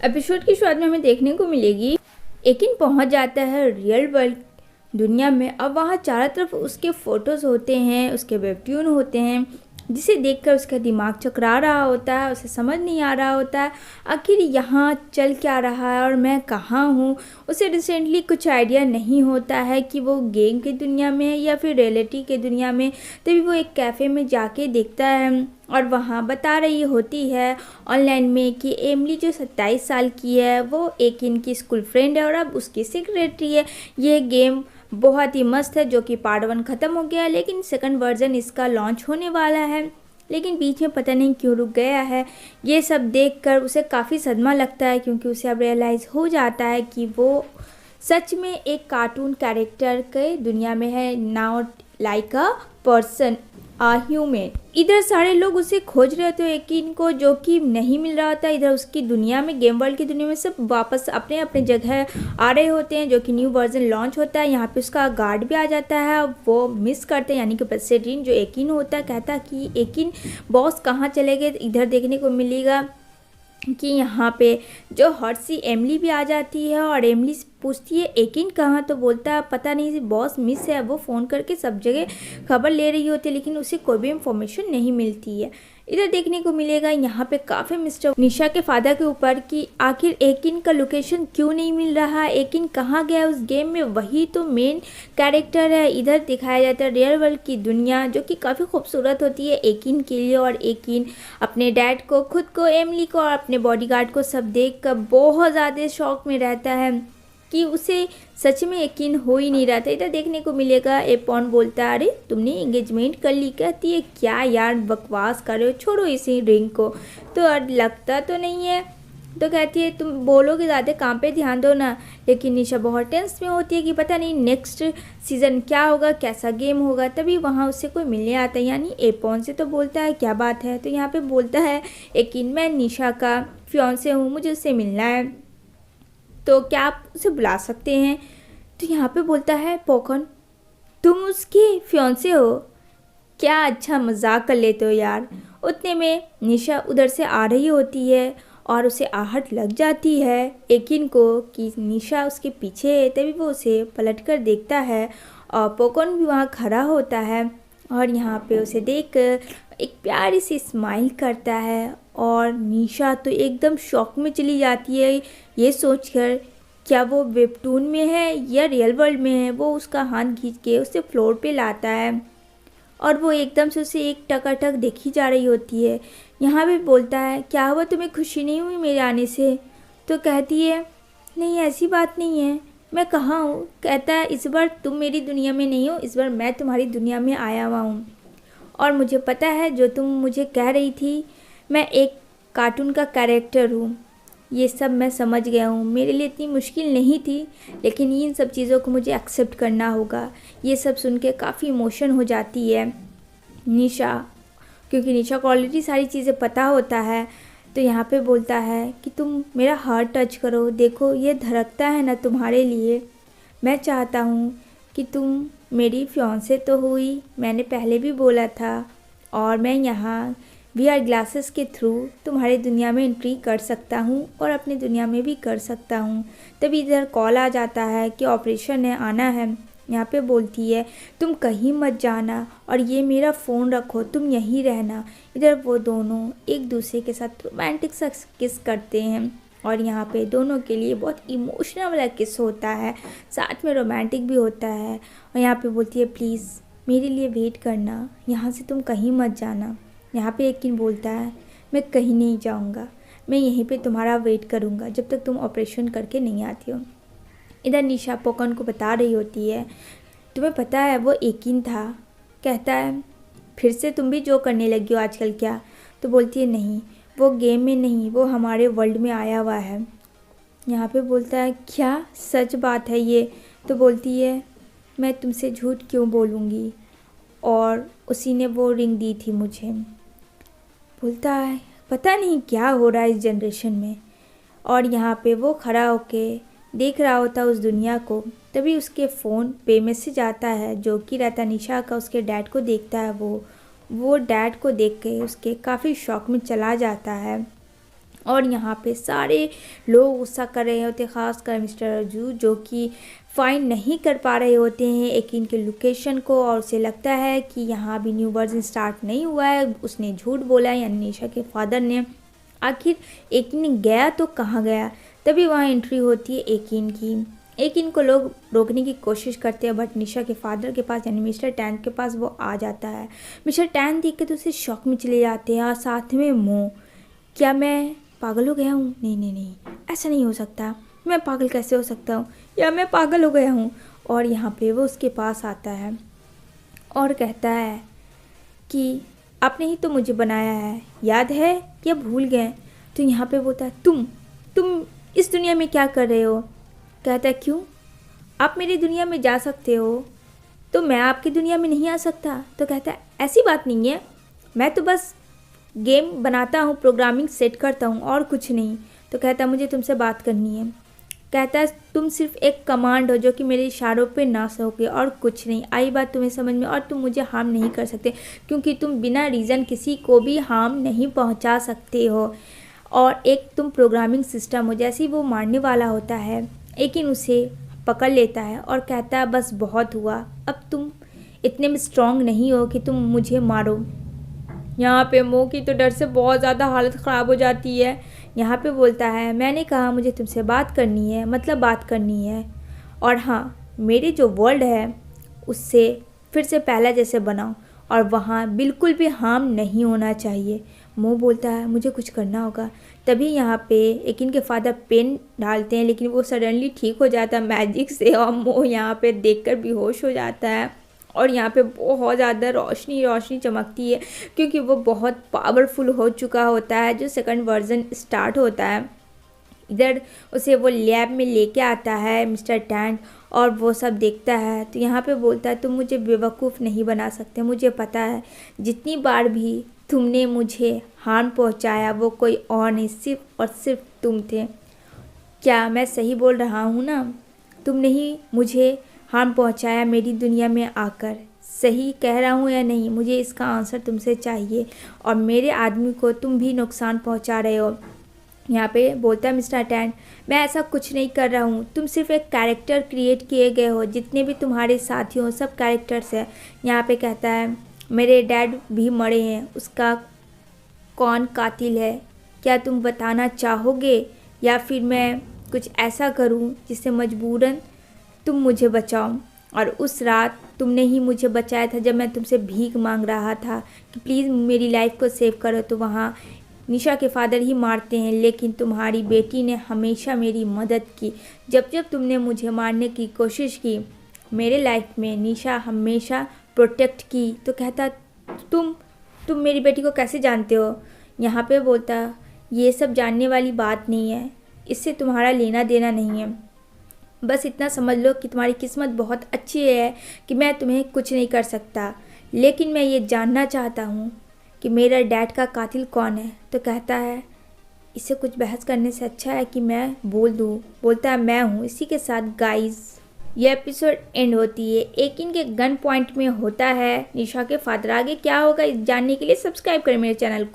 Episode की शुरुआत में हमें देखने को मिलेगी एकिन पहुंच जाता है रियल वर्ल्ड दुनिया में। अब वहाँ चारों तरफ उसके फोटोज़ होते हैं, उसके वेबट्यून होते हैं, जिसे देखकर उसका दिमाग चकरा रहा होता है। उसे समझ नहीं आ रहा होता है आखिर यहाँ चल क्या रहा है और मैं कहाँ हूँ। उसे रिसेंटली कुछ आइडिया नहीं होता है कि वो गेम की दुनिया में है या फिर रियलिटी के दुनिया में। तभी वो एक कैफ़े में जाके देखता है और वहाँ बता रही होती है ऑनलाइन में कि एमिली जो 27 साल की है वो एक इनकी स्कूल फ्रेंड है और अब उसकी सेक्रेटरी है। ये गेम बहुत ही मस्त है जो कि पार्ट 1 ख़त्म हो गया है, लेकिन सेकंड वर्जन इसका लॉन्च होने वाला है, लेकिन बीच में पता नहीं क्यों रुक गया है। ये सब देखकर उसे काफ़ी सदमा लगता है क्योंकि उसे अब रियलाइज़ हो जाता है कि वो सच में एक कार्टून कैरेक्टर के दुनिया में है, not like a person, a human. इधर सारे लोग उसे खोज रहे थे एकिन को, जो कि नहीं मिल रहा था। इधर उसकी दुनिया में, गेम वर्ल्ड की दुनिया में सब वापस अपने अपने जगह आ रहे होते हैं, जो कि न्यू वर्जन लॉन्च होता है। यहाँ पे उसका गार्ड भी आ जाता है, वो मिस करते हैं, यानी कि प्रेसिडेंट जो एकिन होता है कहता है कि एकिन बॉस कहाँ चले गए। इधर देखने को मिलेगा कि यहाँ पे जो हॉट सी एमिली भी आ जाती है और एमिली पूछती है एकिन कहाँ, तो बोलता है पता नहीं बॉस मिस है। वो फ़ोन करके सब जगह खबर ले रही होती है लेकिन उसे कोई भी इंफॉर्मेशन नहीं मिलती है। इधर देखने को मिलेगा यहाँ पे काफ़ी मिस्टर निशा के फादर के ऊपर कि आखिर एकिन का लोकेशन क्यों नहीं मिल रहा, एकिन कहाँ गया उस गेम में, वही तो मेन कैरेक्टर है। इधर दिखाया जाता है रियल वर्ल्ड की दुनिया जो कि काफ़ी खूबसूरत होती है एकिन के लिए, और एकिन अपने डैड को, खुद को, एमिली को और अपने बॉडीगार्ड को सब देख कर बहुत ज़्यादा शौक में रहता है कि उसे सच में यकीन हो ही नहीं रहा था। इधर देखने को मिलेगा एपॉन बोलता है अरे तुमने एंगेजमेंट कर ली। कहती है क्या यार बकवास कर रहे हो, छोड़ो इसी रिंग को, तो लगता तो नहीं है। तो कहती है तुम बोलोगे ज़्यादा, काम पे ध्यान दो ना। लेकिन निशा बहुत टेंस में होती है कि पता नहीं नेक्स्ट सीज़न क्या होगा, कैसा गेम होगा। तभी वहाँ उससे कोई मिलने आता है, यानी एपॉन से। तो बोलता है क्या बात है, तो यहाँ पे बोलता है यकीन मैं निशा का फियांसे हूँ, मुझे उससे मिलना है, तो क्या आप उसे बुला सकते हैं। तो यहाँ पे बोलता है पोकन तुम उसके फियांसे हो क्या, अच्छा मजाक कर लेते हो यार। उतने में निशा उधर से आ रही होती है और उसे आहट लग जाती है एकिन को कि निशा उसके पीछे है। तभी वो उसे पलट कर देखता है और पोकन भी वहाँ खड़ा होता है और यहाँ पे उसे देखकर एक प्यारी सी स्माइल करता है। और निशा तो एकदम शॉक में चली जाती है ये सोचकर क्या वो वेबटून में है या रियल वर्ल्ड में है। वो उसका हाथ खींच के उसे फ्लोर पे लाता है और वो एकदम से उसे एक टकाटक देखी जा रही होती है। यहाँ भी बोलता है क्या हुआ, तुम्हें खुशी नहीं हुई मेरे आने से। तो कहती है नहीं ऐसी बात नहीं है, मैं कहाँ हूँ। कहता है इस बार तुम मेरी दुनिया में नहीं हो, इस बार मैं तुम्हारी दुनिया में आया हुआ हूँ और मुझे पता है जो तुम मुझे कह रही थी, मैं एक कार्टून का कैरेक्टर हूँ, ये सब मैं समझ गया हूँ। मेरे लिए इतनी मुश्किल नहीं थी, लेकिन इन सब चीज़ों को मुझे एक्सेप्ट करना होगा। ये सब सुन के काफ़ी इमोशन हो जाती है निशा, क्योंकि निशा को ऑलरेडी सारी चीज़ें पता होता है। तो यहाँ पे बोलता है कि तुम मेरा हार्ट टच करो, देखो ये धड़कता है ना तुम्हारे लिए। मैं चाहता हूँ कि तुम मेरी फियांसे तो हुई, मैंने पहले भी बोला था, और मैं यहाँ VR ग्लासेस के थ्रू तुम्हारी दुनिया में एंट्री कर सकता हूँ और अपनी दुनिया में भी कर सकता हूँ। तभी इधर कॉल आ जाता है कि ऑपरेशन है, आना है। यहाँ पे बोलती है तुम कहीं मत जाना और ये मेरा फ़ोन रखो, तुम यहीं रहना। इधर वो दोनों एक दूसरे के साथ रोमांटिक सा किस करते हैं और यहाँ पे दोनों के लिए बहुत इमोशनल वाला किस होता है, साथ में रोमांटिक भी होता है। और यहाँ पे बोलती है प्लीज़ मेरे लिए वेट करना, यहाँ से तुम कहीं मत जाना। यहाँ पे यकीन बोलता है मैं कहीं नहीं जाऊँगा, मैं यहीं पे तुम्हारा वेट करूँगा जब तक तुम ऑपरेशन करके नहीं आती हो। इधर निशा पोकन को बता रही होती है तुम्हें पता है वो यकीन था। कहता है फिर से तुम भी जो करने लगी हो आजकल क्या। तो बोलती है नहीं वो गेम में नहीं, वो हमारे वर्ल्ड में आया हुआ है। यहाँ पे बोलता है क्या सच बात है ये। तो बोलती है मैं तुमसे झूठ क्यों बोलूँगी, और उसी ने वो रिंग दी थी मुझे। बोलता है पता नहीं क्या हो रहा है इस जनरेशन में। और यहाँ पे वो खड़ा होके देख रहा होता उस दुनिया को। तभी उसके फ़ोन पे मैसेज आता है जो कि रहता निशा का, उसके डैड को देखता है वो डैड को देख के उसके काफ़ी शौक में चला जाता है और यहाँ पे सारे लोग गुस्सा कर रहे होते, ख़ासकर मिस्टर अर्जू जो कि फाइंड नहीं कर पा रहे होते हैं एकिन के लोकेशन को, और उसे लगता है कि यहाँ भी न्यू वर्जन स्टार्ट नहीं हुआ है, उसने झूठ बोला है, यानी निशा के फादर ने। आखिर एकिन गया तो कहाँ गया? तभी वहाँ एंट्री होती है एकिन की। एकिन को लोग रोकने की कोशिश करते हैं, बट निशा के फादर के पास यानी मिस्टर टैन के पास वो आ जाता है। मिस्टर टैन देख के तो उसे शॉक में चले जाते हैं, और साथ में मो, क्या मैं पागल हो गया हूँ? नहीं नहीं नहीं, ऐसा नहीं हो सकता, मैं पागल कैसे हो सकता हूँ, या मैं पागल हो गया हूँ? और यहाँ पे वो उसके पास आता है और कहता है कि आपने ही तो मुझे बनाया है, याद है या भूल गए? तो यहाँ पे बोलता है तुम इस दुनिया में क्या कर रहे हो? कहता है क्यों, आप मेरी दुनिया में जा सकते हो तो मैं आपकी दुनिया में नहीं आ सकता? तो कहता है ऐसी बात नहीं है, मैं तो बस गेम बनाता हूँ, प्रोग्रामिंग सेट करता हूँ और कुछ नहीं। तो कहता है मुझे तुमसे बात करनी है। कहता है तुम सिर्फ एक कमांड हो जो कि मेरे इशारों पे ना सकोगे और कुछ नहीं। आई बात तुम्हें समझ में? और तुम मुझे हार्म नहीं कर सकते क्योंकि तुम बिना रीज़न किसी को भी हार्म नहीं पहुंचा सकते हो, और एक तुम प्रोग्रामिंग सिस्टम हो। जैसे ही वो मारने वाला होता है लेकिन उसे पकड़ लेता है और कहता है बस बहुत हुआ, अब तुम इतने में स्ट्रांग नहीं हो कि तुम मुझे मारो। यहाँ पे मो की तो डर से बहुत ज़्यादा हालत ख़राब हो जाती है। यहाँ पे बोलता है मैंने कहा मुझे तुमसे बात करनी है, मतलब बात करनी है, और हाँ मेरे जो वर्ल्ड है उससे फिर से पहला जैसे बनाओ, और वहाँ बिल्कुल भी हार्म नहीं होना चाहिए। मो बोलता है मुझे कुछ करना होगा। तभी यहाँ पे एक इनके फादर पेन डालते हैं, लेकिन वो सडनली ठीक हो जाता है मैजिक से, और मो यहाँ पे देखकर बेहोश हो जाता है। और यहाँ पे बहुत ज़्यादा रोशनी चमकती है क्योंकि वो बहुत पावरफुल हो चुका होता है जो सेकंड वर्जन स्टार्ट होता है। इधर उसे वो लैब में लेके आता है मिस्टर टैन, और वो सब देखता है। तो यहाँ पे बोलता है तुम मुझे बेवकूफ़ नहीं बना सकते, मुझे पता है जितनी बार भी तुमने मुझे हार्म पहुँचाया वो कोई और नहीं, सिर्फ और सिर्फ तुम थे। क्या मैं सही बोल रहा हूँ ना? तुमने ही मुझे हार्म पहुँचाया मेरी दुनिया में आकर, सही कह रहा हूँ या नहीं? मुझे इसका आंसर तुमसे चाहिए, और मेरे आदमी को तुम भी नुकसान पहुँचा रहे हो। यहाँ पे बोलता है मिस्टर टैन मैं ऐसा कुछ नहीं कर रहा हूँ, तुम सिर्फ एक कैरेक्टर क्रिएट किए गए हो, जितने भी तुम्हारे साथी हो सब कैरेक्टर्स हैं। यहाँ पे कहता है मेरे डैड भी मरे हैं, उसका कौन कातिल है क्या तुम बताना चाहोगे, या फिर मैं कुछ ऐसा करूँ जिससे मजबूरन तुम मुझे बचाओ? और उस रात तुमने ही मुझे बचाया था जब मैं तुमसे भीख मांग रहा था कि प्लीज़ मेरी लाइफ को सेव करो, तो वहाँ निशा के फादर ही मारते हैं, लेकिन तुम्हारी बेटी ने हमेशा मेरी मदद की। जब जब तुमने मुझे मारने की कोशिश की मेरे लाइफ में निशा हमेशा प्रोटेक्ट की। तो कहता तुम मेरी बेटी को कैसे जानते हो? यहाँ पे बोलता ये सब जानने वाली बात नहीं है, इससे तुम्हारा लेना देना नहीं है, बस इतना समझ लो कि तुम्हारी किस्मत बहुत अच्छी है कि मैं तुम्हें कुछ नहीं कर सकता, लेकिन मैं ये जानना चाहता हूँ कि मेरा डैड का कातिल कौन है। तो कहता है इससे कुछ बहस करने से अच्छा है कि मैं बोल दूँ। बोलता है मैं हूँ। इसी के साथ गाइस ये एपिसोड एंड होती है। एक इनके गन पॉइंट में होता है निशा के फादर। आगे क्या होगा इस जानने के लिए सब्सक्राइब करें मेरे चैनल को।